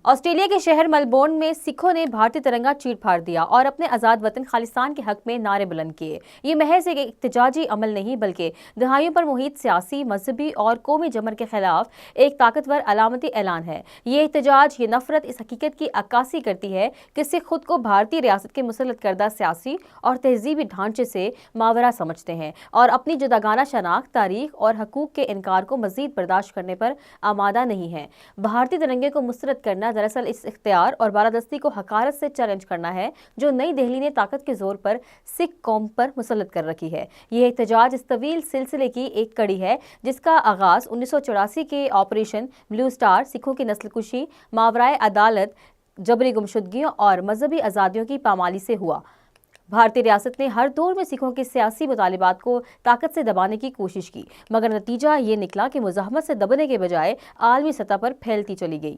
Australia के शहर Melbourne में सिखों ने भारतीय तिरंगा चीर फाड़ दिया और अपने आजाद वतन खालिस्तान के हक में नारे बुलंद किए। ये महज एक इख्तिजाजी अमल नहीं बल्कि दहाइयों पर मुहित सियासी, मजहबी और कौमी जमर के खिलाफ एक ताकतवर अलामती ऐलान है। ये एहतजाज, ये नफरत इस हकीकत की अक्कासी करती है कि सिख खुद को भारतीय रियासत के मुसल्लत करदा सियासी और तहजीबी ढांचे से मावरा समझते हैं और अपनी जुदागाना शनाख्त, तारीख और हकूक के इनकार को मजीद बर्दाश्त करने पर आमादा नहीं है। भारतीय तिरंगे को मुस्तरद करना दरअसल इस इख्तियार और बालादस्ती को हकारत से चैलेंज करना है जो नई दिल्ली ने ताकत के जोर पर सिख कौम पर मुसल्लत कर रखी है। यह एहतजाज इस तवील सिलसिले की एक कड़ी है जिसका आगाज 1984 के ऑपरेशन ब्लू स्टार, सिखों की नस्लकुशी, मावराए अदालत, जबरी गुमशुदगियों और मजहबी आज़ादियों की पामाली से हुआ। भारतीय रियासत ने हर दौर में सिखों के सियासी मुतालिबात को ताकत से दबाने की कोशिश की, मगर नतीजा ये निकला कि मुज़ाहमत से दबने के बजाय आलमी सतह पर फैलती चली गई।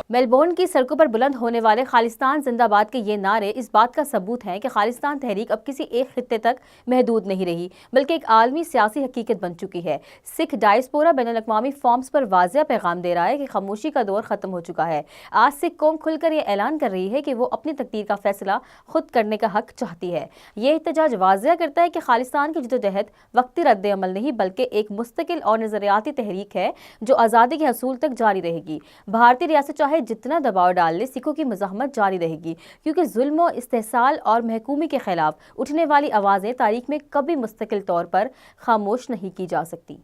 मेलबोर्न की सड़कों पर बुलंद होने वाले खालिस्तान जिंदाबाद के ये नारे इस बात का सबूत हैं कि खालिस्तान तहरीक अब किसी एक खित्ते तक महदूद नहीं रही बल्कि एक आलमी सियासी हकीकत बन चुकी है। सिख डायस्पोरा बैनुल-अक़वामी फॉर्म्स पर वाज़िया पैगाम दे रहा है कि खामोशी का दौर खत्म हो चुका है। आज सिख कौम खुलकर यह ऐलान कर रही है कि वो अपनी तकदीर का फैसला खुद करने का हक चाहती है। ये एहतजाज वाज़िया करता है कि खालिस्तान की जद्दोजहद वक्ती रद्द अमल नहीं बल्कि एक मुस्तकिल और नजरियाती तहरीक है जो आज़ादी के हसूल तक जारी रहेगी। भारतीय रियासत चाहे जितना दबाव डाल ले, सिखों की मुज़ाहमत जारी रहेगी क्योंकि जुल्म, इस्तेहसाल और महकूमी के खिलाफ उठने वाली आवाज़ें तारीख में कभी मुस्तकिल तौर पर खामोश नहीं की जा सकती।